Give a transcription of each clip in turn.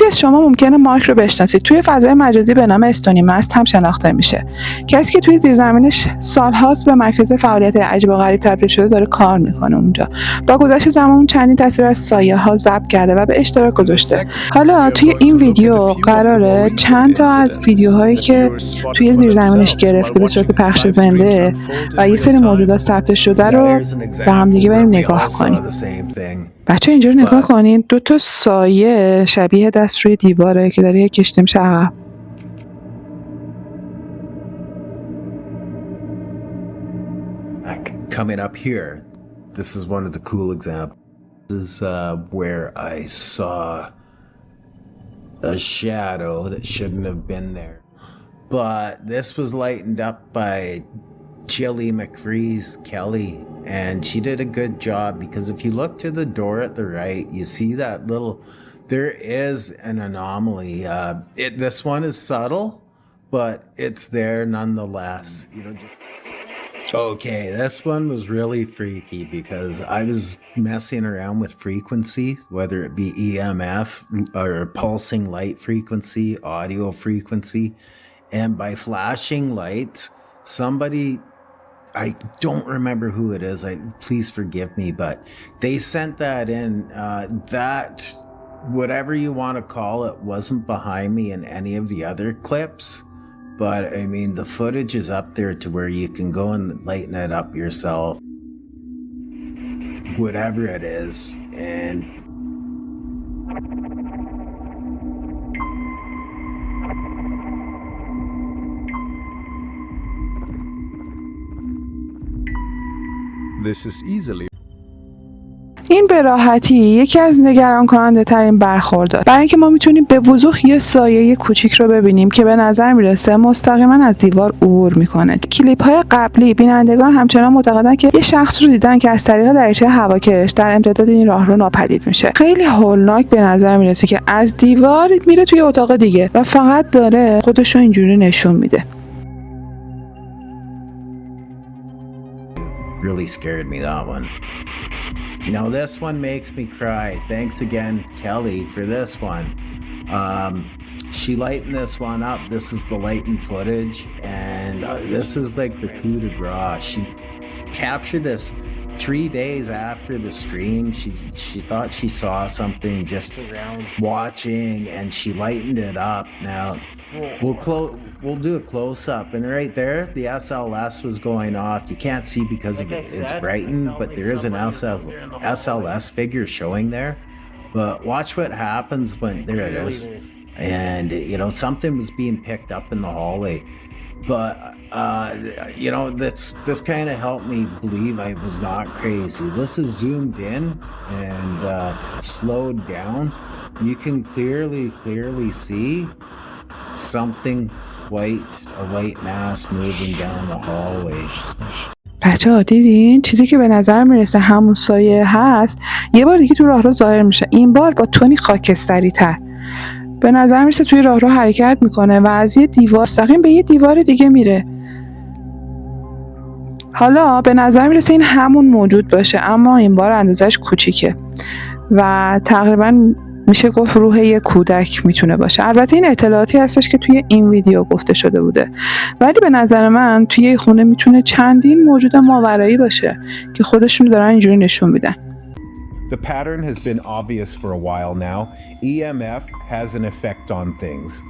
بعضی از شما ممکنه مارک رو بشناسید. توی فضای مجازی به نام استونی مست هم شناخته میشه. کسی که توی زیرزمینش سالهاست به مرکز فعالیت عجیب و غریب تبدیل شده داره کار میکنه اونجا. با گذشت زمان چندین تصویر از سایه‌ها ضبط کرده و به اشتراک گذاشته. حالا توی این ویدیو قراره چند تا از ویدیوهایی که توی زیرزمینش گرفته به صورت پخش زنده و یه سری موجودات ثبت شده رو با هم دیگه بریم نگاه کنیم. بچه اینجا نگاه کنین، 2 تا سایه شبیه دست روی دیواره که داره کشیده میشه عقب. Coming up here, this is one of the cool examples. This is where I saw a shadow that shouldn't have been there. But this was lightened up by Jilly McFreeze Kelly, and she did a good job, because if you look to the door at the right, you see that little, there is an anomaly. This one is subtle, but it's there nonetheless. You know. Okay, this one was really freaky because I was messing around with frequency, whether it be EMF or pulsing light frequency, audio frequency, and by flashing lights, somebody, I don't remember who it is, please forgive me, but they sent that in. That, whatever you want to call it, wasn't behind me in any of the other clips. But I mean, the footage is up there to where you can go and lighten it up yourself, whatever it is. And this is easily این به راحتی یکی از نگران کننده ترین برخوردات، برای اینکه ما میتونیم به وضوح یه سایه کوچیک رو ببینیم که به نظر میرسه مستقیما از دیوار عبور میکنه. کلیپ های قبلی بینندگان همچنان معتقدن که یه شخص رو دیدن که از طریق دریچه هواکش در امتداد این راهرو ناپدید میشه. خیلی هولناک به نظر میرسه که از دیوار میره توی اتاق دیگه و فقط داره خودش رو اینجوری نشون میده. really scared me, that one. Now this one makes me cry. Thanks again, Kelly, for this one. She lightened this one up. This is the lightened footage, and this is like the coup de grace. She captured this 3 days after the stream. She thought she saw something just watching, and she lightened it up. Now we'll do a close-up, and right there the SLS was going off. You can't see because of it's brightened, but there is an SLS figure showing there. But watch what happens when there it is. And you know, something was being picked up in the hallway. But you know, this kind of helped me believe I was not crazy. This is zoomed in and slowed down. You can clearly see something white, a white mass moving down the hallways. بچه‌ها دیدین چیزی که به نظر میرسه همون سایه هست یه بار دیگه تو راهرو ظاهر میشه، این بار با تونی خاکستری تر. به نظر میرسه توی راهرو حرکت میکنه و از یه دیوار مستقیم به یه دیوار دیگه میره. حالا به نظر میرسه این همون موجود باشه، اما این بار اندازش کوچیکه و تقریبا میشه گفت روح یه کودک میتونه باشه. البته این اطلاعاتی هستش که توی این ویدیو گفته شده بوده، ولی به نظر من توی این خونه میتونه چندین موجود ماورایی باشه که خودشون دارن اینجوری نشون میدن. The pattern has been obvious for a while now. EMF has an effect on things.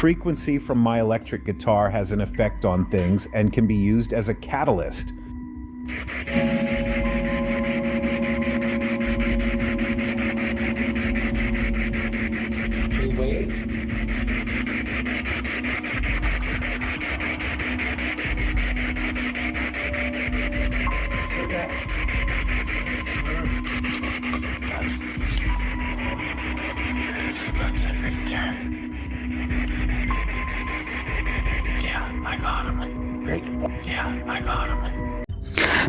Frequency from my electric guitar has an effect on things and can be used as a catalyst.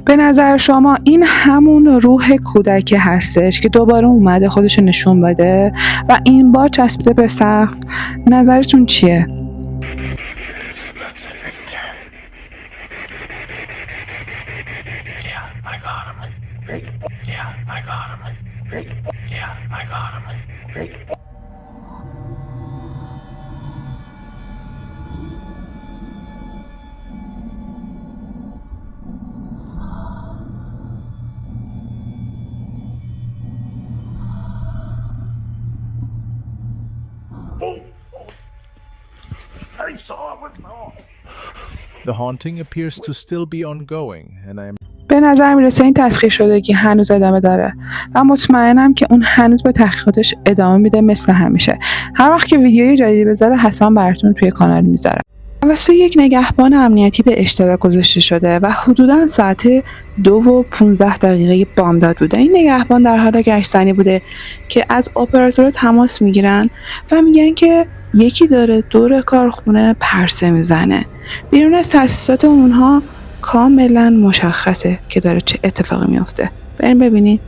به نظر شما این همون روح کودک هستش که دوباره اومده خودشو نشون بده و این بار چسبیده به سقف؟ نظرتون چیه؟ The haunting appears to still be ongoing, and I am به نظر میرسه این تسخیر شدگی هنوز ادامه داره و مطمئنم که اون هنوز به تحقیقاتش ادامه میده مثل همیشه. هر وقت که ویدیوی جدیدی بذاره حتما براتون توی کانال میذارم. توسط یک نگهبان امنیتی به اشتراک گذاشته شده و حدوداً ساعت 2:15 بامداد بوده. این نگهبان در حال گشتنی بوده که از اپراتورها تماس میگیرن و میگن که یکی داره دور کارخونه پرسه میزنه. بیرون از تاسیسات اونها کاملا مشخصه که داره چه اتفاقی میفته. بریم ببینید.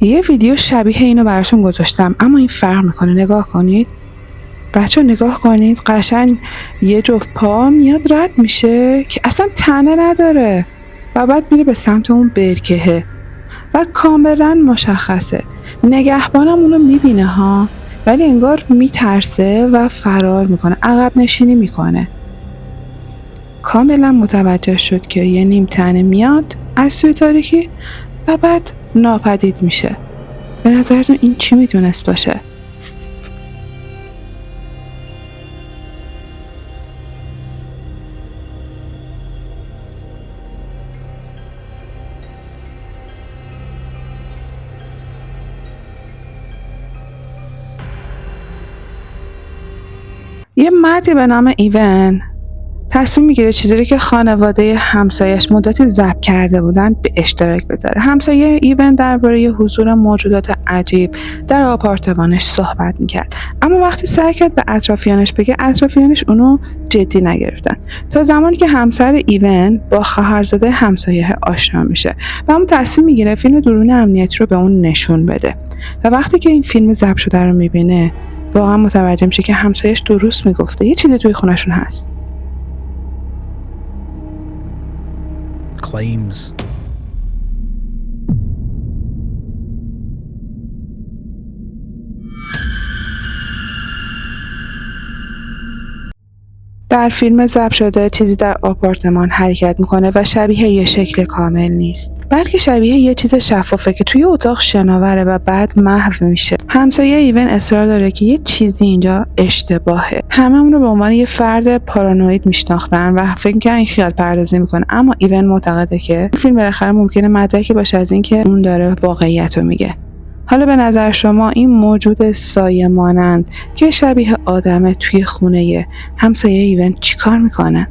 یه ویدیو شبیه اینو براتون گذاشتم اما این فرق میکنه. نگاه کنید بچه، نگاه کنید، قشنگ یه جفت پا میاد رد میشه که اصلا تنه نداره و بعد میره به سمت اون برکهه و کاملا مشخصه. نگهبانم اونو میبینه ها، ولی انگار میترسه و فرار میکنه، عقب نشینی میکنه. کاملا متوجه شد که یه نیم تنه میاد از توی تاریکی و بعد ناپدید میشه. به نظرتون این چی میتونست باشه؟ یه مردی به نام ایون تصمیم میگیره چیزی که خانواده همسایش مدتی ضبط کرده بودن به اشتراک بذاره. همسایه ایون درباره حضور موجودات عجیب در آپارتمانش صحبت میکرد، اما وقتی سعی کرد به اطرافیانش بگه، اطرافیانش اونو جدی نگرفتن تا زمانی که همسر ایون با خواهرزاده همسایه آشنا میشه و اون تصمیم میگیره فیلم درون امنیتی رو به اون نشون بده و وقتی که این فیلم ضبط شده رو میبینه واقعا متوجه میشه که همسایه‌اش درست میگفته، یه چیزی توی خونه‌شون هست. claims در فیلم ضبط شده چیزی در آپارتمان حرکت میکنه و شبیه یه شکل کامل نیست، بلکه شبیه یه چیز شفافه که توی اتاق شناوره و بعد محو میشه. همسایه ایون اصرار داره که یه چیزی اینجا اشتباهه. همه اون رو به عنوان یه فرد پارانوید میشناختن و فکر می‌کردن این خیال پردازی میکنه، اما ایون معتقده که فیلم بالاخره ممکنه مدرکی باشه از این که اون داره واقعیت رو میگه. حالا به نظر شما این موجود سایه مانند که شبیه آدمه توی خونه همسایه ایون چی کار میکنه؟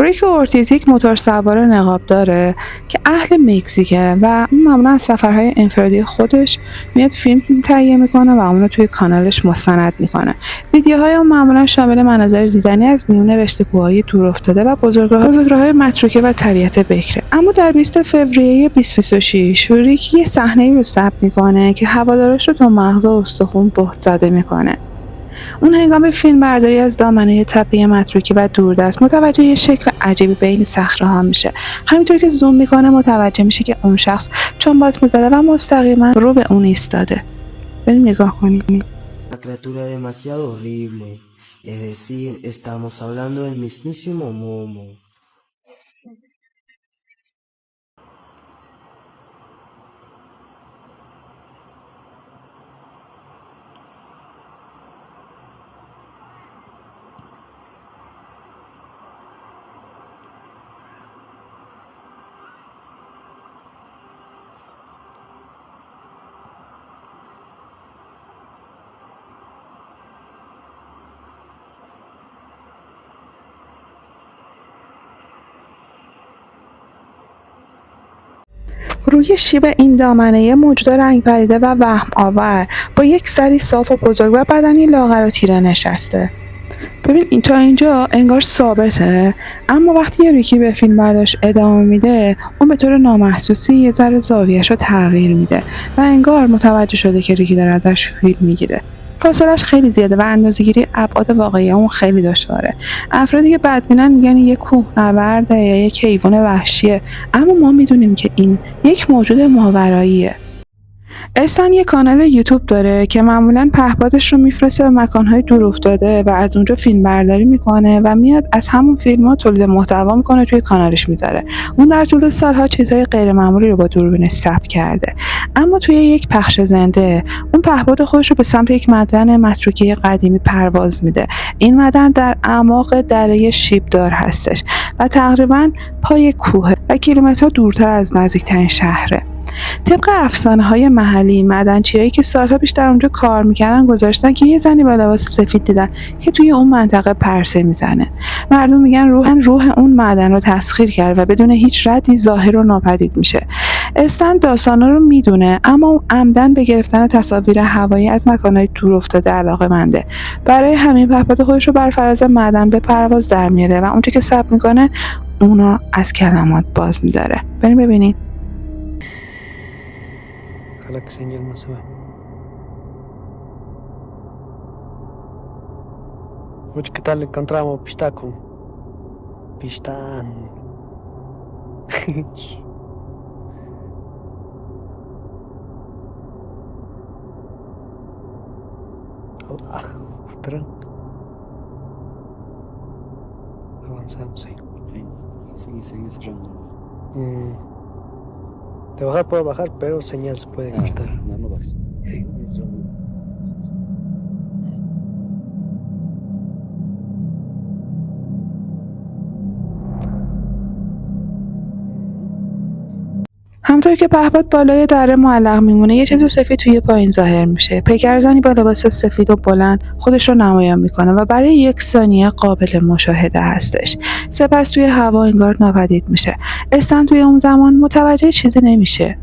ریک اورتیز یک موتور سوار نقاب داره که اهل مکزیکه و معمولا از سفرهای انفرادی خودش میاد فیلم تهیه میکنه و اونو توی کانالش مستند میکنه. ویدیوهای اون معمولا شامل مناظر دیدنی از میون رشته کوههای دور افتاده و بزرگراه‌های متروکه و طبیعت بکره. اما در 20 فوریه 2026 ریک یه صحنه‌ای رو ثبت میکنه که هوادارش رو تا مغز و استخون بهت زده میکنه. اون هنگام فیلم برداری از دامنه تپه متروکه و دوردست متوجه یه شکل عجیبی بین صخره‌ها میشه. همینطور که زوم میکنه متوجه میشه که اون شخص چنبات میزده و مستقیما رو به اون ایستاده. بریم نگاه کنیم. Una criatura demasiado horrible. Es decir, estamos hablando del mismísimo Momo. روی شیب این دامنه موجود رنگ پریده و وهم آور با یک سری صاف و بزرگ و بدنی لاغر و تیره نشسته. ببین این تا اینجا انگار ثابته، اما وقتی یه ریکی به فیلم برداشت ادامه میده، اون به طور نامحسوسی یه ذره زاویه‌شو تغییر میده و انگار متوجه شده که ریکی داره ازش فیلم میگیره. فاصلش خیلی زیاده و اندازه‌گیری ابعاد واقعی اون خیلی دشواره. افرادی که بدبینن میگن یه کوهنورده یا یک حیوان وحشیه، اما ما میدونیم که این یک موجود ماوراییه. استن یه کانال یوتیوب داره که معمولاً پهپادش رو میفرسته به مکانهای دور افتاده و از اونجا فیلم برداری میکنه و میاد از همون فیلم‌ها تولید محتوا میکنه توی کانالش میذاره. اون در طول سالها چیزهای غیر معمولی رو با دوربینش ثبت کرده، اما توی یک پخش زنده اون پهپاد خودش رو به سمت یک معدن متروکه قدیمی پرواز میده. این معدن در اعماق دره شیبدار هستش و تقریباً پای کوه و کیلومترها دورتر از نزدیکترین شهره. طبق افسانه‌های محلی، معدنچیایی که سالها پیش در اونجا کار میکردن گذاشتن که یه زنی با لباس سفید دیدن که توی اون منطقه پرسه میزنه. مردم میگن روح اون معدن رو تسخیر کرد و بدون هیچ ردی ظاهر و ناپدید میشه. استن داستانا رو میدونه، اما اون عمدن به گرفتن تصاویر هوایی از مکانهای دور افتاده علاقه‌منده. برای همین پهپاد خودش رو بر فراز معدن به پرواز در میاره و اونچه که ثبت میکنه اونو از کلمات باز میداره. بریم ببینیم. Ojalá que señal no se va. Mucho que tal encontramos pistaco. Pistán. Avanzamos ahí. Sigue cerrando. De bajar puedo bajar, pero señal se puede cortar. No bajes. همونطور که پهپاد بالای دره معلق میمونه، یه چیز سفید توی پایین ظاهر میشه. پیکرزنی با لباس سفید و بلند خودش رو نمایان میکنه و برای 1 ثانیه قابل مشاهده هستش. سپس توی هوا انگار ناپدید میشه. استن توی اون زمان متوجه چیزی نمیشه،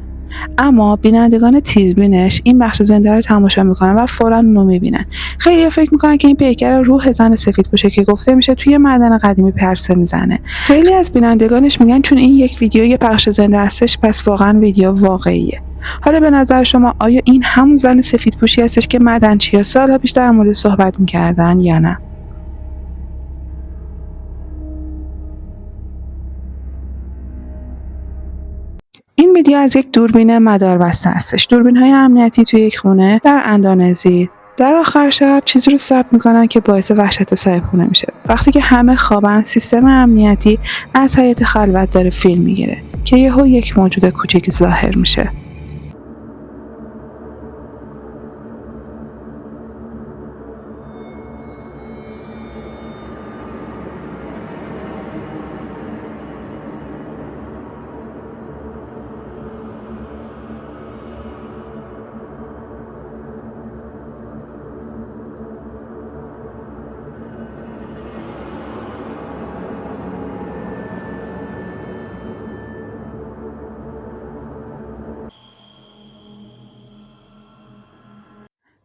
اما بینندگان تیزبینش این بخش زنده رو تماشا میکنن و فوراً اونو میبینن. خیلی فکر میکنن که این پیکر روح زن سفید پوشه که گفته میشه توی معدن قدیمی پرسه میزنه. خیلی از بینندگانش میگن چون این یک ویدیو یه بخش زنده هستش، پس واقعاً ویدیو واقعیه. حالا به نظر شما آیا این همون زن سفید پوشی هستش که معدنچی‌ها سال‌ها پیش در مورد صحبت میکردن یا نه؟ این ویدیو از یک دوربین مداربسته هستش. دوربین‌های امنیتی توی یک خونه در اندونزی در آخر شب چیزی رو ثبت میکنن که باعث وحشت صاحبخونه میشه. وقتی که همه خوابن، سیستم امنیتی از حیاط خلوت داره فیلم میگیره که یهو یک موجود کوچیک ظاهر میشه.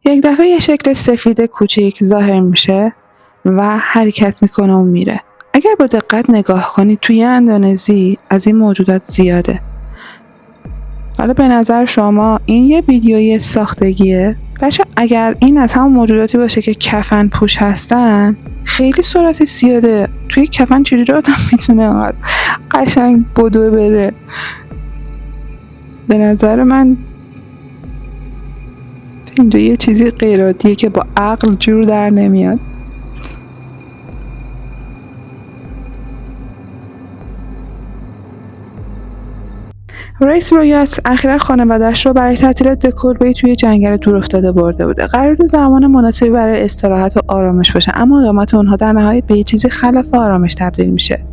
یک دفعه یه شکل سفید کوچیک ظاهر میشه و حرکت میکنه و میره. اگر با دقت نگاه کنید توی اندونزی از این موجودات زیاده. حالا به نظر شما این یه ویدیوی ساختگیه؟ بچه اگر این از همون موجوداتی باشه که کفن پوش هستن، خیلی سرعت زیاده. توی کفن چجوری آدم میتونه انقدر قشنگ بدوه بره؟ به نظر من اینجا یه چیزی غیرعادیه که با عقل جور در نمیاد. ریس رویاتس اخیرا خانواده‌اش رو برای تعطیلات به کلبه‌ای توی جنگل دور افتاده برده بوده. قرار بود زمان مناسبی برای استراحت و آرامش باشه، اما اقامت اونها در نهایت به یه چیزی خلاف آرامش تبدیل میشه.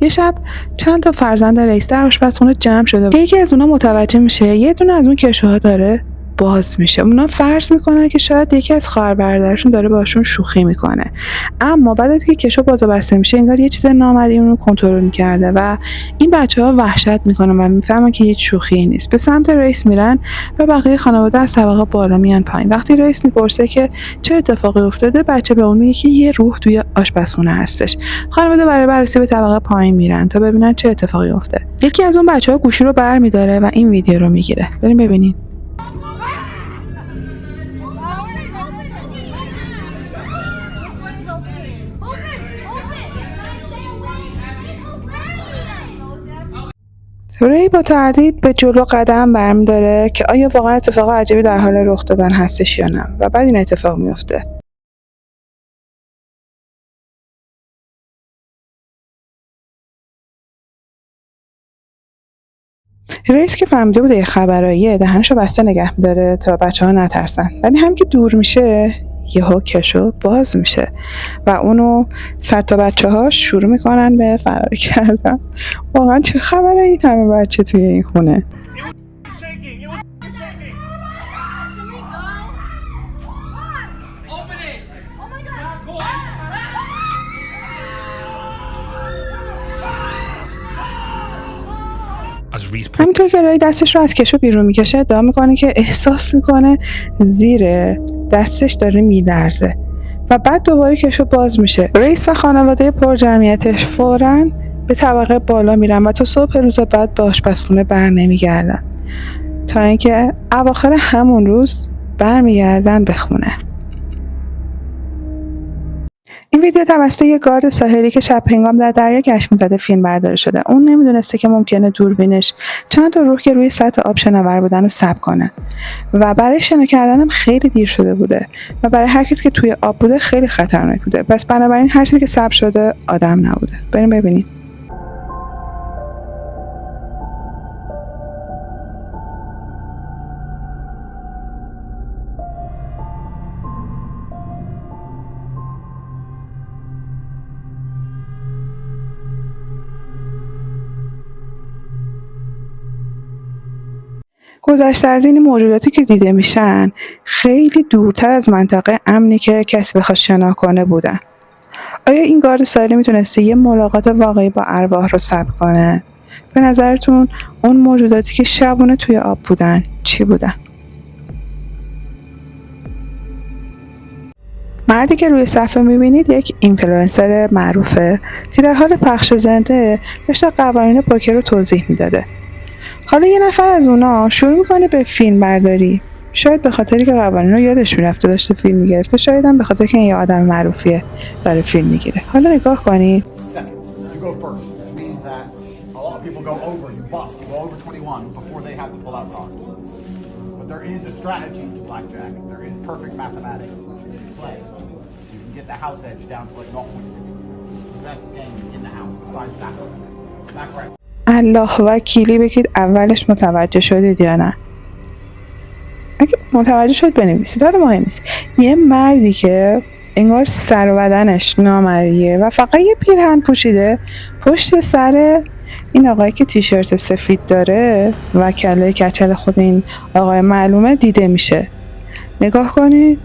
یه شب چند تا فرزند ریس در آشپزخونه جمع شده که یکی از اونها متوجه میشه یه دونه از اون کشوها داره باز میشه. اونا فرض میکنن که شاید یکی از خواهر برادرشون داره باشون شوخی میکنه، اما بعد از که کشو باز و بسته میشه انگار یه چیز نامرئی اون رو کنترل میکرده و این بچه‌ها وحشت میکنن و میفهمن که هیچ شوخی نیست. به سمت ریس میرن و بقیه خانواده از طبقه بالا میان پایین. وقتی ریس میپرسه که چه اتفاقی افتاده، بچه به اون میگه که یه روح توی آشپزخونه هستش. خانواده برای بررسی به طبقه پایین میرن تا ببینن چه اتفاقی افتاده. یکی از اون بچه‌ها گوشی رو برمی‌داره و این ویدیو رو میگیره. بریم ببینین. ری با تردید به جلو قدم برمی‌داره که آیا واقعا اتفاق عجیبی در حال رخ دادن هستش یا نه، و بعد این اتفاق میفته. ریس که فهمیده بوده یه خبراییه دهنشو بسته نگه می‌داره تا بچه‌ها نترسن، ولی هم که دور میشه یهو کشو باز میشه و اونو 100 تا بچه‌هاش شروع میکنن به فرار کردن. واقعا چه خبره این همه بچه توی این خونه؟ همینطور که رای دستش رو از کشو بیرون میکشه ادعا میکنه که احساس میکنه زیر دستش داره میلرزه و بعد دوباره کشو باز میشه. ریس و خانواده پر جمعیتش فوراً به طبقه بالا میرن و تا صبح روز بعد به آشپزخونه بر نمیگردن تا اینکه اواخر همون روز برمیگردن به خونه. این ویدیو توسط یک گارد ساحلی که شب هنگام در دریا گشت می‌زده فیلم برداری شده. اون نمیدونسته که ممکنه دوربینش چند تا روح که روی سطح آب شناور بودن رو ثبت کنه و برای شنا کردنم خیلی دیر شده بوده و برای هر کسی که توی آب بوده خیلی خطرناک بوده. پس بنابراین هر چیزی که ثبت شده آدم نبوده. بریم ببینیم. گذشته از این موجوداتی که دیده میشن خیلی دورتر از منطقه امنی که کسی بخواد شنا کنه بودن. آیا این گارد ساحلی میتونسته یه ملاقات واقعی با ارواح رو ثبت کنه؟ به نظرتون اون موجوداتی که شبونه توی آب بودن چی بودن؟ مردی که روی صفحه میبینید یک اینفلوئنسر معروفه که در حال پخش زنده داشته قوانین پوکر رو توضیح میداده. حالا یه نفر از اونا شروع میکنه به فیلم برداری. شاید به خاطری که قوانین رو یادش میرفته داشته فیلم میگرفته، شاید هم به خاطر که این یه آدم معروفیه داره فیلم میگیره. حالا نگاه کنید. الله وکیلی بگید اولش متوجه شدید یا نه؟ اگه متوجه شد بنویسید، ولی مهم نیست. یه مردی که انگار سر و بدنش نامریه و فقط یه پیرهن پوشیده پشت سر این آقایی که تیشرت سفید داره و کله کچل خود این آقای معلومه دیده میشه. نگاه کنید.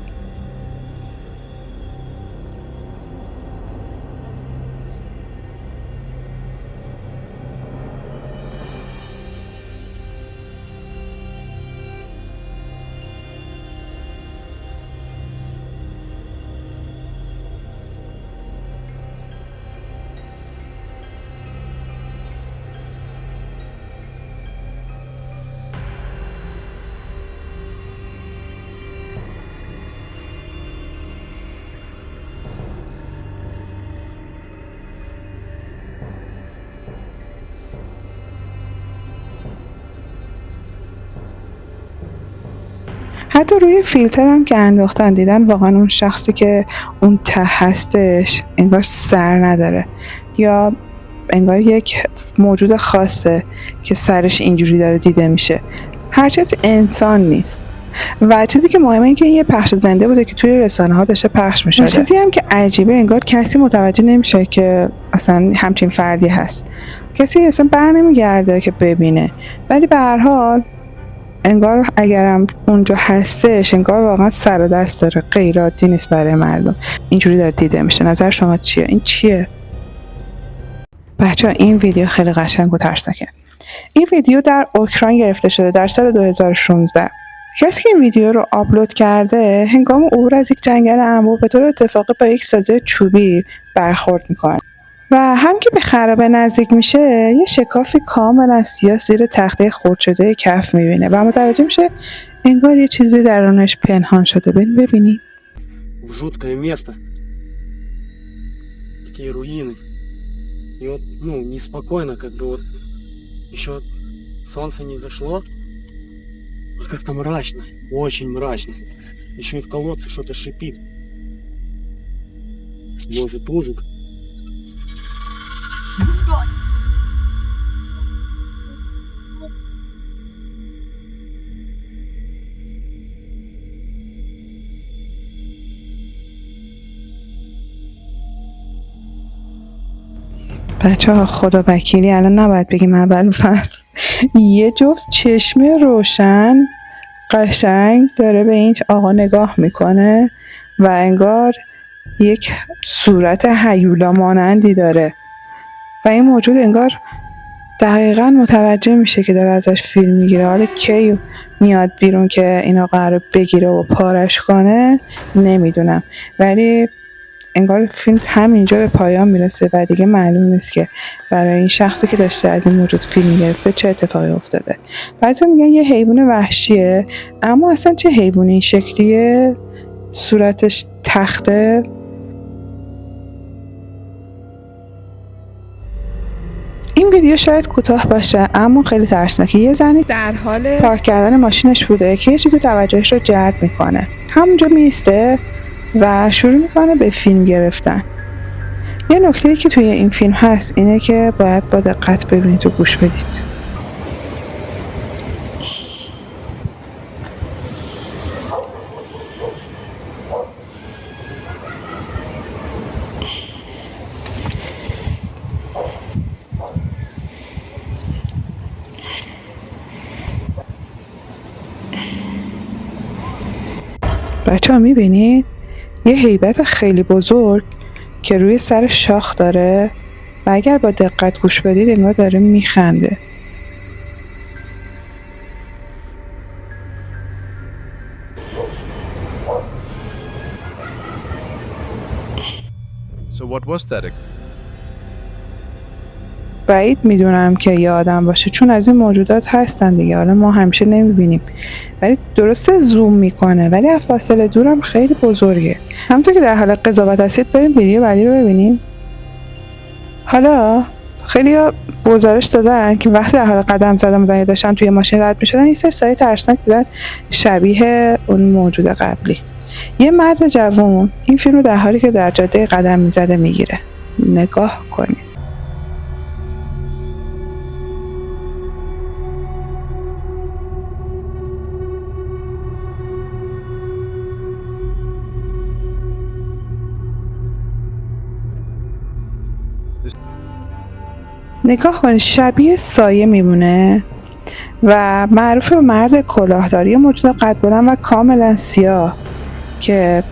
حتی روی فیلتر هم که انداختن دیدن واقعا اون شخصی که اون ته هستش انگار سر نداره یا انگار یک موجود خاصه که سرش اینجوری داره دیده میشه. هر چیزی انسان نیست. و چیزی که مهمه این که یه پخش زنده بوده که توی رسانه ها داشته پخش میشده. چیزی هم که عجیبه انگار کسی متوجه نمیشه که اصلا همچین فردی هست. کسی اصلا بر نمیگرده که ببینه. ولی به هر حال انگار اگرم اونجا هستش انگار واقعا سر و دست داره، غیر عادی نیست برای مردم. اینجوری داره دیده میشه. نظر شما چیه؟ این چیه؟ بچه‌ها این ویدیو خیلی قشنگ و ترسناکه. این ویدیو در اوکراین گرفته شده در سال 2016. کسی که این ویدیو رو آپلود کرده هنگام عبور از یک جنگل انبوه به طور اتفاقی با یک سازه چوبی برخورد میکنه و هم که به خرابه نزدیک میشه یه شکافی کاملا سیاه زیر تخته خرد شده کف میبینه و متوجه میشه انگار یه چیزی درونش پنهان شده. ببینی в жуткое место. Такие руины. И вот, ну, неспокойно, как бы вот еще солнце не зашло, а как-то мрачно, очень мрачно. Еще и в колодце что-то шипит. Может, ужик. بچه ها خدا وکیلی الان نباید بگیم اول فصل یه جفت چشم روشن قشنگ داره به این آقا نگاه میکنه و انگار یک صورت هیولا مانندی داره و این موجود انگار دقیقا متوجه میشه که داره ازش فیلم میگیره. حالا کی میاد بیرون که اینا قراره بگیره و پارش کنه نمیدونم، ولی انگار فیلم همینجا به پایان میرسه و دیگه معلوم نیست که برای این شخصی که داشته از این موجود فیلم گرفته چه اتفاقی افتاده. بعضی میگن یه حیوان وحشیه، اما اصلا چه حیوانی این شکلیه؟ صورتش تخته. این ویدیو شاید کوتاه باشه اما خیلی ترسناکه. یه زنی در حال پارک کردن ماشینش بوده که یه چیزی توجهش رو جلب میکنه. همونجا میسته و شروع میکنه به فیلم گرفتن. یه نکته‌ای که توی این فیلم هست اینه که باید با دقت ببینید و گوش بدید. بچه ها میبینید یه هیبت خیلی بزرگ که روی سر شاخ داره و اگر با دقت گوش بدید انگار داره میخنده. So what was that? بعید میدونم که یه آدم باشه چون از این موجودات هستن دیگه، حالا ما همیشه نمیبینیم ولی درسته زوم میکنه ولی از فاصله دورم خیلی بزرگه. همونطور که در حال قضاوت هستید بریم ویدیو بعدی رو ببینیم. حالا خیلی ها گزارش دادن که وقتی در حال قدم زدن بودن یا داشتن توی ماشین رد میشدن یه سری سایه ترسناک دیدن شبیه اون موجود قبلی. یه مرد جوون این فیلم رو در حالی که در جاده قدم میزده میگیره. نگاه کنید. نگاه کنید شبیه سایه میمونه و معروف به مرد کلاهداری، موجود قد بلند و کاملا سیاه که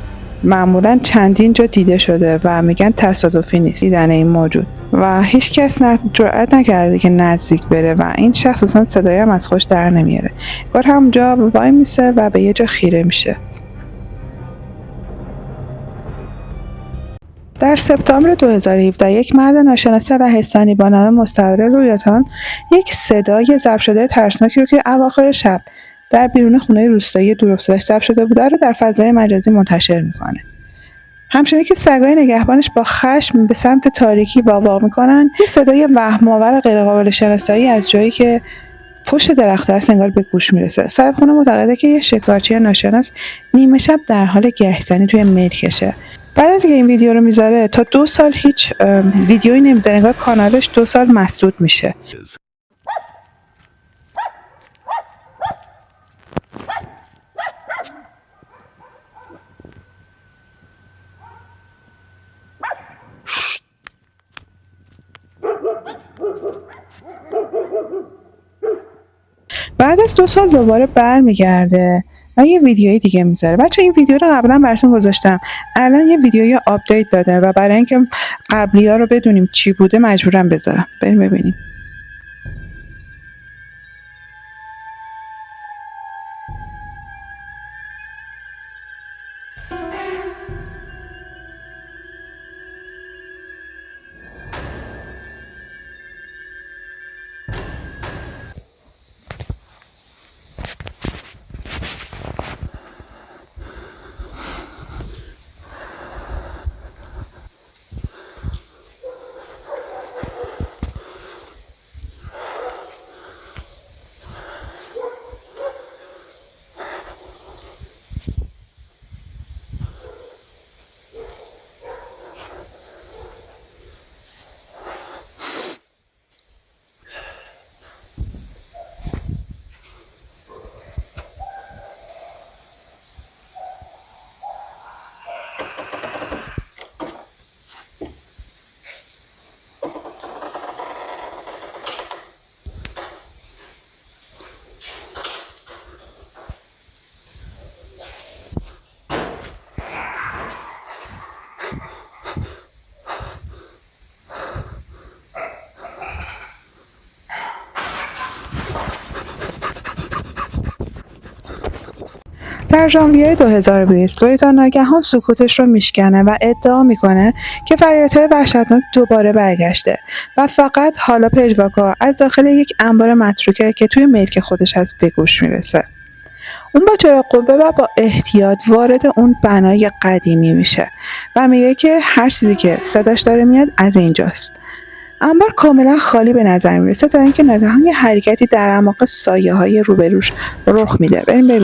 معمولا چندین جا دیده شده و میگن تصادفی نیست دیدن این موجود و هیچ کس جرئت نکرده که نزدیک بره و این شخص اصلا صدایی هم از خوش در نمیاره. بار همونجا وای میسه و به یه جا خیره میشه. در سپتامبر 2017 یک مرد ناشناس لهستانی با نام مستعار رویاتان یک صدای ضبط شده ترسناکی رو که اواخر شب در بیرون خونه روستایی دورافتاده‌اش ضبط شده بوده رو در فضای مجازی منتشر میکنه. همچنین که سگای نگهبانش با خشم به سمت تاریکی واوا میکنن، یه صدای وهم‌آور غیرقابل شناسایی از جایی که پشت درخت هست انگار به گوش میرسه. صاحب خونه معتقده که یه شکارچی ناشناس نیمه شب در حال گهزنی توی ملکشه. بعد از اینکه این ویدیو رو میذاره تا 2 سال هیچ ویدیویی نمیذاره، انگار کانالش 2 سال مسدود میشه. و بعد از 2 سال دوباره برمیگرده و یه ویدیوی دیگه میذاره. بچه این ویدیو رو قبلا براتون گذاشتم، الان یه ویدیوی آپدیت داده و برای اینکه قبلی ها رو بدونیم چی بوده مجبورم بذارم. بریم ببینیم. در ژانویه 2020 لویتا ناگهان سکوتش رو میشکنه و ادعا میکنه که فریادهای وحشتناک دوباره برگشته و فقط حالا پژواکا از داخل یک انبار متروکه که توی ملک خودش هست به گوش میرسه. اون با چراغ قوه و با احتیاط وارد اون بنای قدیمی میشه و میگه که هر چیزی که صداش داره میاد از اینجاست. انبار کاملا خالی به نظر میرسه تا اینکه ناگهان یه حرکتی در اعماق سایه‌های روبروش رخ میده. بریم ببینیم.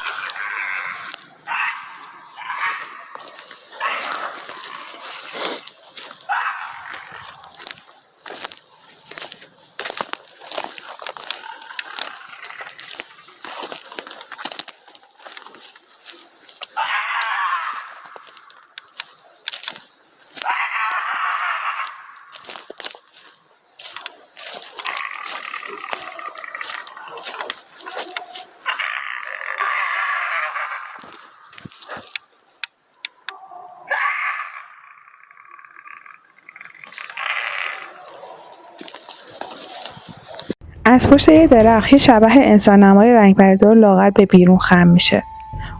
از پشت یه درخت یه شبح انسان نمای رنگبردار لاغر به بیرون خم میشه.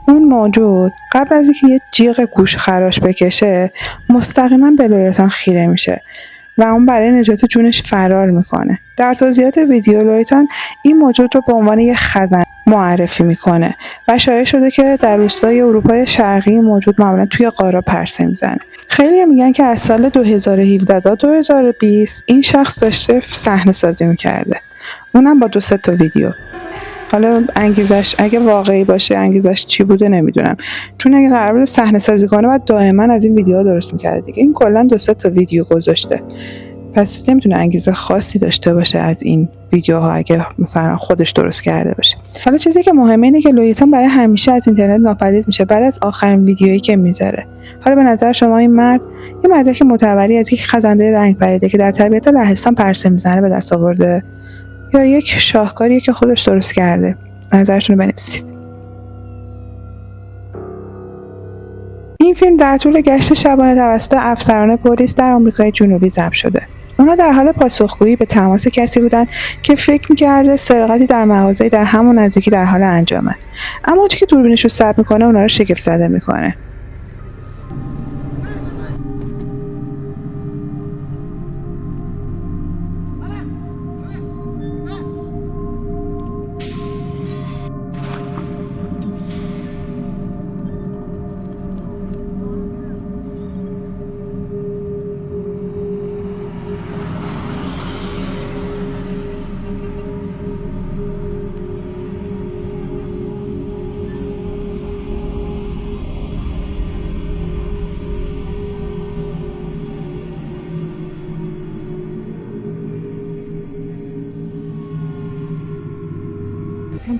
اون موجود قبل از اینکه یه جیغ گوش خراش بکشه مستقیما به لویتان خیره میشه و اون برای نجات جونش فرار میکنه. در توضیحات ویدیو لویتان این موجود رو به عنوان یه خزن معرفی میکنه و شایع شده که در روستای اروپای شرقی موجود معمولا توی غارا پرسه میزنه. خیلی میگن که از سال 2017 تا 2020 این شخص داشته صحنه سازی میکرده، اونم با 2-3 تا ویدیو. حالا انگیزش اگه واقعی باشه انگیزش چی بوده نمیدونم، چون اگه قرار بود صحنه سازی کنه بعد دائما از این ویدیوها درست میکرده دیگه. این کلا 2-3 تا ویدیو گذاشته، پس نمیتونه انگیزه خاصی داشته باشه از این ویدیوها اگه مثلا خودش درست کرده باشه. حالا چیزی که مهمه اینه که لویتان برای همیشه از اینترنت ناپدید میشه بعد از آخرین ویدیویی که میذاره. حالا به نظر شما این مرد یه مدرک معتبری از یک خزنده رنگ پریده که در طبیعت لهستان پرسه میزنه به دست آورده، یا یک شاهکاریه که خودش درست کرده؟ نظرتون رو بنویسید. این فیلم در طول گشت شبانه توسط افسران پلیس در آمریکای جنوبی ضبط شده. اونا در حال پاسخگویی به تماس کسی بودن که فکر می‌کرده سرقتی در مغازه‌ای در همون نزدیکی در حال انجامه. اما اونچه که دوربینش رو ثبت می‌کنه اونا رو شگفت زده می‌کنه.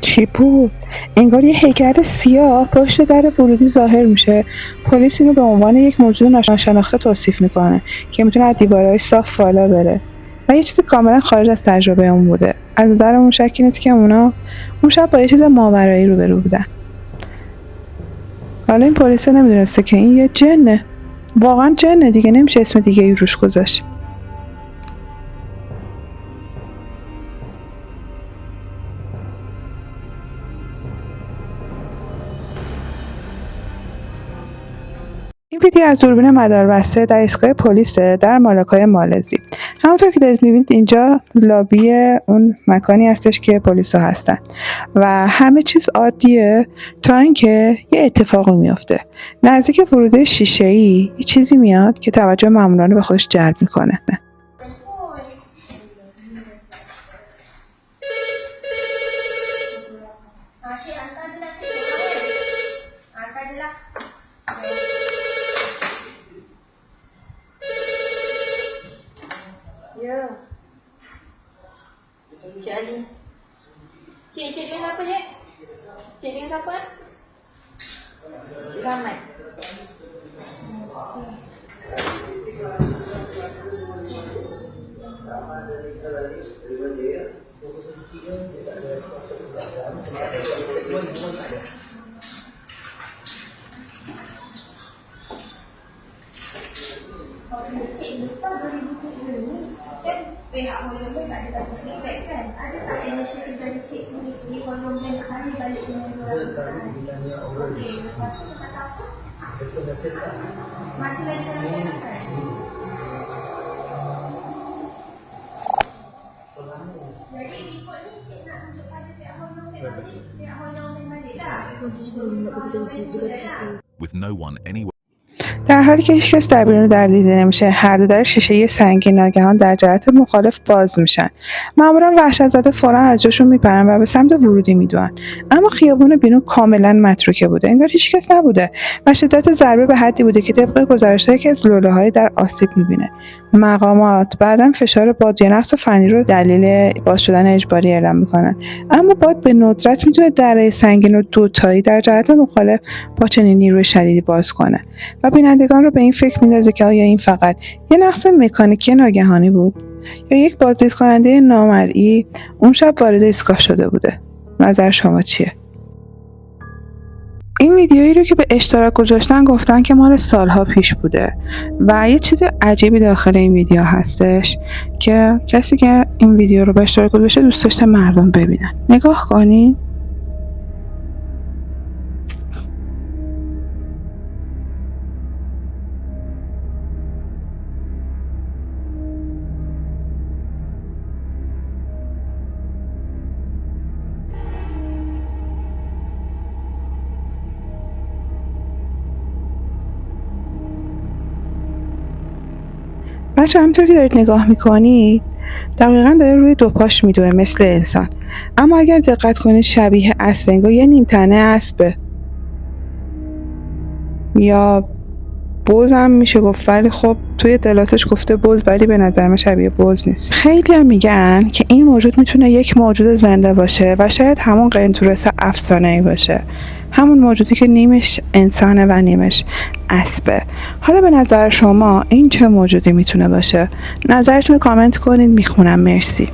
چی بود؟ انگار یه هیکل سیاه پشت در ورودی ظاهر میشه. پلیس اینو به عنوان یک موجود ناشناخته توصیف میکنه که میتونه از دیوارهای صاف بالا بره و یه چیزی کاملا خارج از تجربه اون بوده. از نظرمون شکی نیست که اونا اون شب با یه چیز ماورایی روبرو بودن. حالا این پلیس نمیدونسته که این یه جنه، واقعا جنه دیگه، نمیشه اسم دیگه ای روش گذاشت. این ویدیو از دوربین مداربسته در ایستگاه پلیس در مالاکای مالزی. همونطور که دارید میبینید اینجا لابی اون مکانی هستش که پلیسا هستن و همه چیز عادیه تا اینکه یه اتفاقی میفته. نزدیک ورود شیشه‌ای یه چیزی میاد که توجه ماموران رو به خودش جلب میکنه. Cik Ali. Cik dengan apa, Cik? Cik dengan siapa? Cik Rahmat. Cik Musta 2007 ni kan pihak Monumen tak ada bagi feedback kan? Ada tak inisiatif dari Cik sendiri Monumen nak balik balik dengan okey, lepas tu kata apa? Masih lagi dalam kesakan? Jadi ikut ni Cik nak tunjuk pada pihak Monumen balik, pihak Monumen balik lah. With no one anywhere. در حالی که هیچ کس در بیرون در دیده نمیشه، هر دو در شیشه سنگی ناگهان در جهت مخالف باز میشن. ماموران وحشت زده فورا از جاشون میپرن و به سمت ورودی میدوئن، اما خیابون بیرون کاملا متروکه بوده، انگار هیچ کس نبوده و شدت ضربه به حدی بوده که طبق گزارش‌هایی که از لوله‌های در آسیب میبینه. مقامات بعداً فشار باد یا نقص فنی رو دلیل باز شدن اجباری اعلام میکنن، اما باد به ندرت میتونه دره سنگین رو دوتایی در جهت مخالف با چنین نیروی شدیدی باز کنه و بینندگان رو به این فکر میندازه که آیا این فقط یه نقص مکانیکی ناگهانی بود یا یک بازدید کننده نامرئی اون شب وارد ایستگاه شده بوده. نظر شما چیه؟ این ویدیویی رو که به اشتراک گذاشتن گفتن که مال سالها پیش بوده و یه چیز عجیبی داخل این ویدیو هستش که کسی که این ویدیو رو به اشتراک گذاشته دوست داشته مردم ببینن. نگاه کنین. بچه همینطور که دارید نگاه میکنید دقیقا داره روی دو پاش میدوه مثل انسان، اما اگر دقت کنید شبیه اسب، انگار یه نیمتنه اسبه یا بز هم میشه گفت، ولی خب توی اطلاعاتش گفته بز، ولی به نظر من شبیه بز نیست. خیلی هم میگن که این موجود میتونه یک موجود زنده باشه و شاید همون قرنطورس افسانه‌ای باشه، همون موجودی که نیمش انسانه و نیمش اسبه. حالا به نظر شما این چه موجودی میتونه باشه؟ نظرتون رو کامنت کنید، میخونم. مرسی.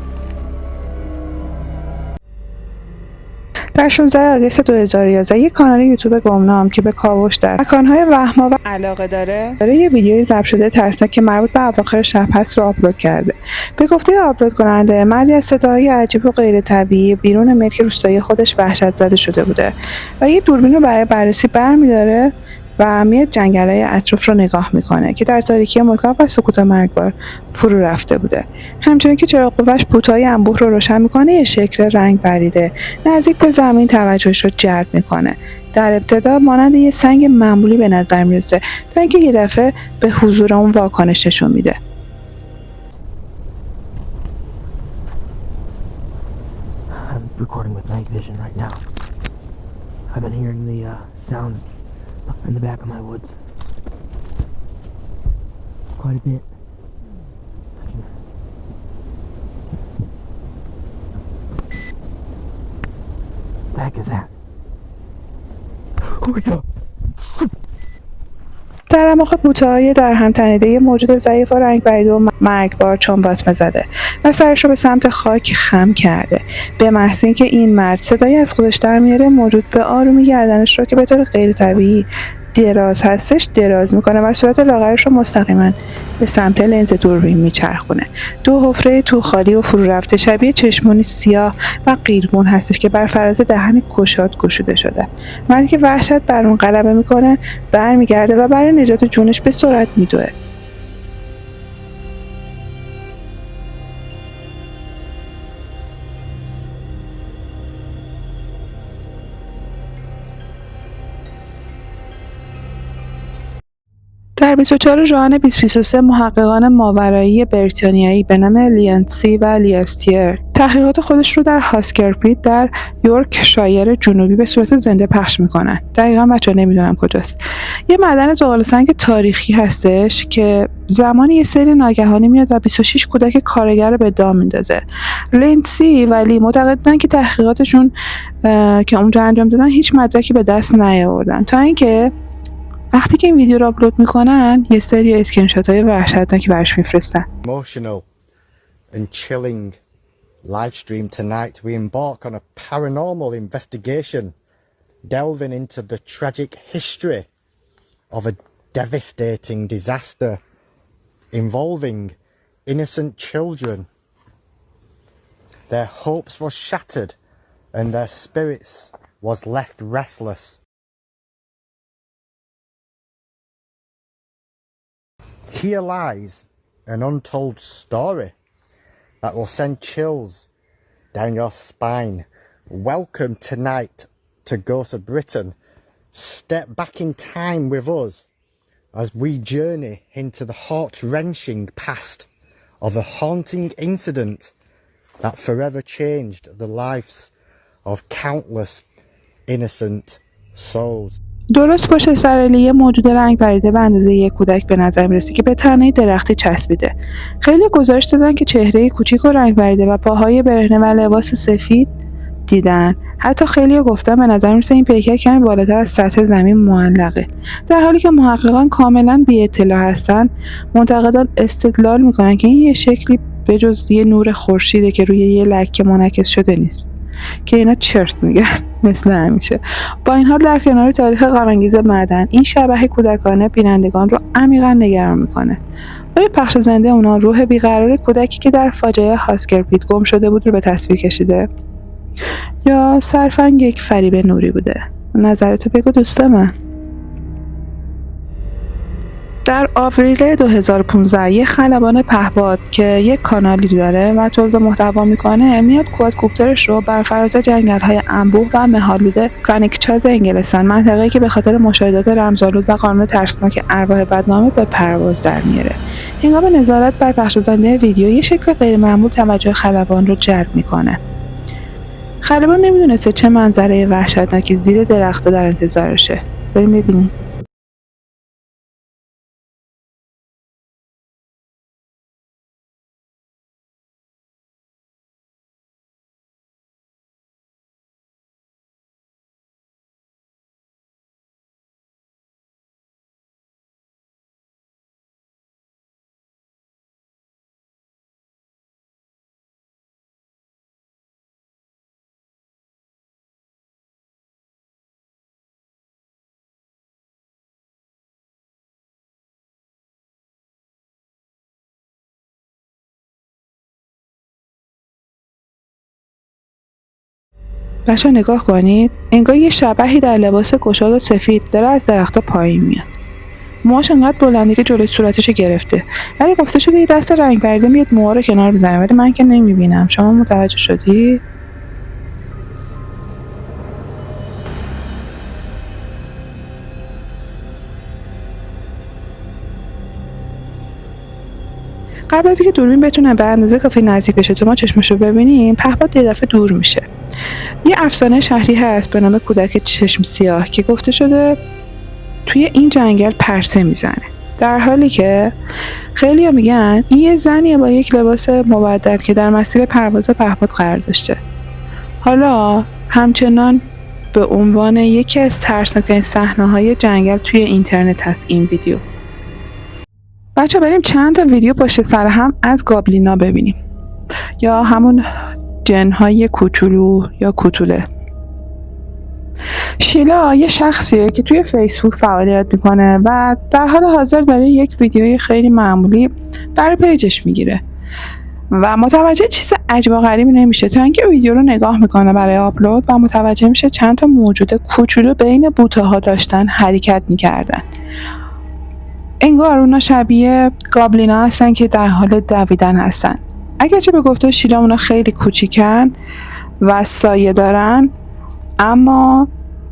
در 16 آگوست 2011 یک کانال یوتیوب گمنام که به کاوش در مکان‌های وهما و علاقه داره یه ویدیوی ضبط شده ترسناک که مربوط به اواخر شب هست رو آپلود کرده. به گفته آپلود کننده، مردی از صداهای عجیب و غیر طبیعی بیرون ملک روستایی خودش وحشت زده شده بوده و یه دوربین رو برای بررسی برمی‌داره و میاد جنگل‌های اطراف رو نگاه میکنه که در تاریکی مطلق و سکوت مرگبار فرو رفته بوده. همچنین که چراغ قوه‌اش پوتای انبوه رو روشن میکنه، یه شکل رنگ پریده نزدیک به زمین توجهش رو جلب میکنه. در ابتدا مانند یه سنگ معمولی به نظر میرسه تا اینکه یه دفعه به حضور اون واکنش نشون میده. I'm recording with night vision right now. I've been hearing the sounds in the back of my woods quite a bit. What the heck is that? Oh my god! در اعماق بوته‌های در هم تنیده یه موجود ضعیف و رنگ بریده و مرگبار چنباتمه زده و سرش رو به سمت خاک خم کرده. به محض اینکه این مرد صدایی از خودش در میاره، موجود به آرومی گردنش رو که به طور غیر طبیعی دراز هستش دراز میکنه و صورت لاغرش رو مستقیما به سمت لنز دوربین میچرخونه. دو حفره تو خالی و فرو رفته شبیه چشمانی سیاه و قیرگون هستش که بر فراز دهن گشاد گشوده شده. مردی که وحشت بر اون غلبه میکنه برمیگرده و برای نجات جونش به سرعت میدوه. در 24 ژوئن 2023 محققان ماورایی بریتانیایی به نام لینسی و لیستیر تحقیقات خودش رو در هاسکرپید در یورکشایر جنوبی به صورت زنده پخش میکنن. دقیقاً بچه‌ها نمیدونم کجاست. یه معدن زغال سنگ تاریخی هستش که زمانی یه سیل ناگهانی میاد و 26 کودک کارگر رو به دام میندازه. لینسی و لی معتقدن که تحقیقاتشون که اونجا انجام دادن هیچ مدرکی به دست نیاوردن تا اینکه وقتی که این ویدیو رو آپلود میکنن یه سری اسکرین شات های وحشتناکی براش میفرستن. Emotional and chilling live stream tonight. We embark on a paranormal investigation delving into the tragic history of a devastating disaster involving innocent children. Their hopes were shattered and their spirits was left restless. Here lies an untold story that will send chills down your spine. Welcome tonight to Ghosts of Britain. Step back in time with us as we journey into the heart-wrenching past of a haunting incident that forever changed the lives of countless innocent souls. درست پشت سر لی یه موجود رنگ پریده به اندازه یک کودک به نظر میرسه که به تنه درختی چسبیده. خیلی گزارش دادن که چهره کوچیک و رنگ پریده و پاهای برهنه و لباس سفید دیدن. حتی خیلی گفتن به نظر میرسه این پیکر کمی بالاتر از سطح زمین معلقه. در حالی که محققان کاملا بی اطلاع هستن، منتقدان استدلال میکنن که این یه شکلی به جز یه نور خورشیده که روی یه لکه منعکس شده نیست. که اینا چرت میگن مثل همیشه. با این حال در کنار تاریخ غم‌انگیز معدن، این شبح کودکانه بینندگان رو عمیقا نگران میکنه. آیا پخش زنده اونا روح بیقرار کودکی که در فاجعه هاسکرپید گم شده بود رو به تصویر کشیده؟ یا صرفاً یک فریب نوری بوده؟ نظرتو بگو دوست من. در آوریل 2015 یک خلبان پهپاد که یک کانالی داره و تولید محتوا میکنه میاد کوادکوپترش رو بر فراز جنگل‌های انبوه و مه‌آلود کانیکچاز انگلستان، منطقه‌ای که به خاطر مشاهدات رمزآلود و قانون ترسناک ارواح بدنامه به پرواز در میاره. هنگام نظارت بر پخش‌زنده ویدیو یک شکل غیرمعمول توجه خلبان رو جلب میکنه. خلبان نمیدونسته چه منظره وحشتناکی زیر درخت‌ها در انتظارشه. بریم ببینیم. بچه نگاه کنید، انگار یه شبحی در لباس گشاد و سفید داره از درخت‌ها پایین میاد. موهاش انقدر بلنده که جلوی صورتشو گرفته. ولی گفته شده یه دست رنگ پریده میاد موها رو کنار بزنه، ولی من که نمیبینم. شما متوجه شدی؟ قبل از اینکه دوربین بتونه به اندازه کافی نزدیک بشه تا ما چشمشو ببینیم، پهپاد یه دفعه دور میشه. یه افسانه شهری هست به نام کودک چشم سیاه که گفته شده توی این جنگل پرسه میزنه، در حالی که خیلی‌ها میگن این یه زنیه با یک لباس مبدل که در مسیر پرواز پهپاد قرار داشته. حالا همچنان به عنوان یکی از ترسناکترین صحنه‌های جنگل توی اینترنت هست این ویدیو. بچه بریم چند تا ویدیو پشت سر هم از گابلینا ببینیم، یا همون جن‌های کوچولو یا کوتوله. شیلا یه شخصیه که توی فیسبوک فعالیت میکنه و در حال حاضر داره یک ویدیوی خیلی معمولی برای پیجش میگیره و متوجه چیز عجیب و غریبی نمیشه تا اینکه ویدیو رو نگاه میکنه برای آپلود و متوجه میشه چند تا موجود کوچولو بین بوته‌ها داشتن حرکت میکردن. انگار اونا شبیه گابلینا هستن که در حال دویدن هستن. اگرچه به گفته شیلا اونا خیلی کوچیکن و سایه دارن، اما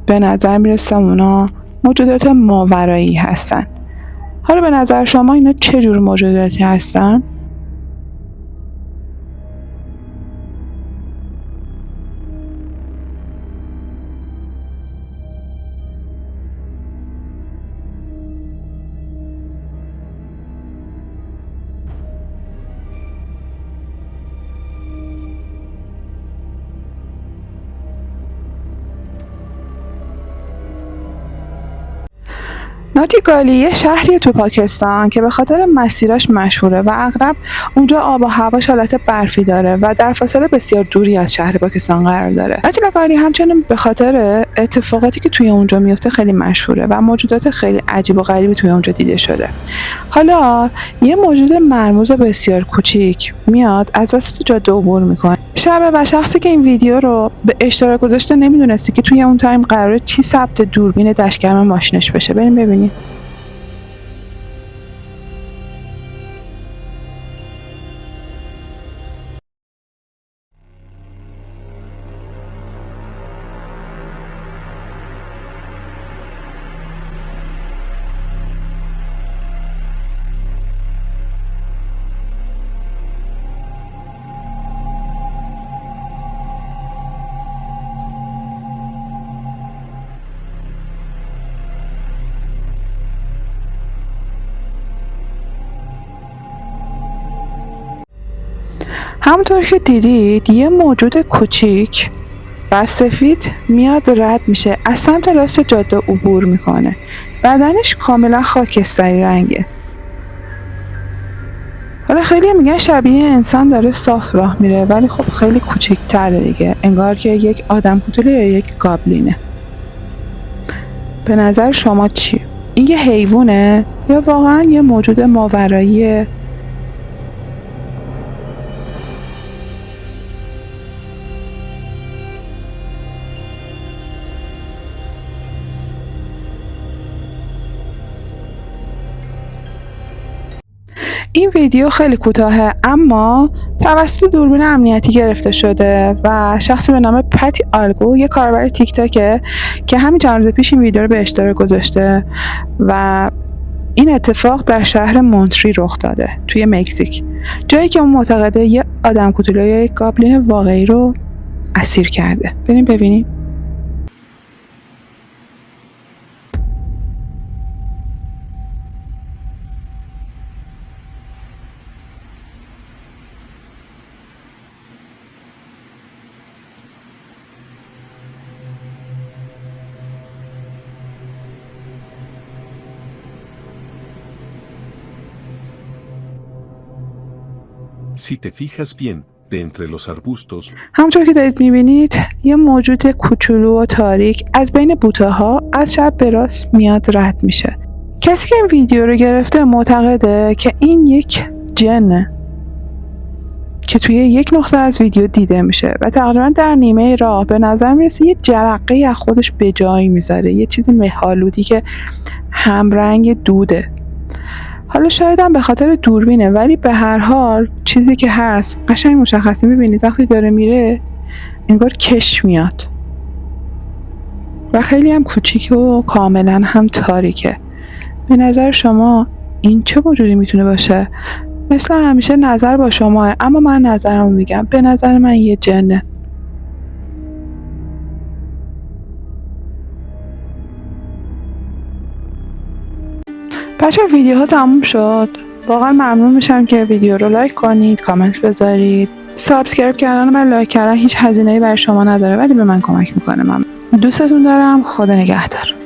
به نظر میرسه اونا موجودات ماورایی هستن. حالا به نظر شما اینا چه جور موجوداتی هستن؟ ناتیگالی یه شهریه تو پاکستان که به خاطر مسیراش مشهوره و اغلب اونجا آب و هواش حالت برفی داره و در فاصله بسیار دوری از شهر پاکستان قرار داره. ناتیگالی همچنین به خاطر اتفاقاتی که توی اونجا میفته خیلی مشهوره و موجودات خیلی عجیب و غریبی توی اونجا دیده شده. حالا یه موجود مرموز بسیار کوچیک میاد از وسط جاده عبور میکنه. شبه و شخصی که این ویدیو رو به اشتراک گذاشته نمیدونستی که توی اون تایم قراره چی ثبت دوربین دشگرم ماشینش بشه. بریم ببینیم. همونطور که دیدید یه موجود کوچیک و سفید میاد رد میشه از سمت راست جاده عبور میکنه. بدنش کاملا خاکستری رنگه. حالا خیلی میگن شبیه انسان داره صاف راه میره، ولی خب خیلی کوچیک‌تره دیگه، انگار که یک آدم کوتوله یا یک گابلینه. به نظر شما چیه؟ این یه حیوانه یا واقعا یه موجود ماوراییه؟ این ویدیو خیلی کوتاهه اما توسط دوربین امنیتی گرفته شده و شخصی به نام پتی آلگو، یه کاربر تیک تاکه که همین چند روز پیش این ویدیو رو به اشتراک گذاشته و این اتفاق در شهر مونتری رخ داده توی مکزیک، جایی که اون معتقده یه آدم کوتوله یا یک گابلین واقعی رو اسیر کرده. بریم ببینیم. Si te fijas bien, de entre los arbustos. همونطور که دارید میبینید یه موجود کوچولو و تاریک از بین بوته‌ها از چپ به راست میاد رد میشه. کسی که این ویدیو رو گرفته معتقده که این یک جنه که توی یک نقطه از ویدیو دیده میشه و تقریبا در نیمه راه به نظر میرسه یه جرقه از خودش به جایی میذاره، یه چیز مه‌آلودی که همرنگ دوده. حالا شاید هم به خاطر دوربینه، ولی به هر حال چیزی که هست قشنگ مشخصه. میبینید وقتی داره میره انگار کش میاد و خیلی هم کوچیک و کاملا هم تاریکه. به نظر شما این چه موجودی میتونه باشه؟ مثل همیشه نظر با شماه، اما من نظرمو میگم. به نظر من یه جنه. بچه ویدیو ها تموم شد. واقعا ممنون میشم که ویدیو رو لایک کنید، کامنت بذارید. سابسکرایب کردن و لایک کردن هیچ هزینه‌ای برای شما نداره ولی به من کمک میکنه. ممنون. دوستتون دارم. خدا نگهدار.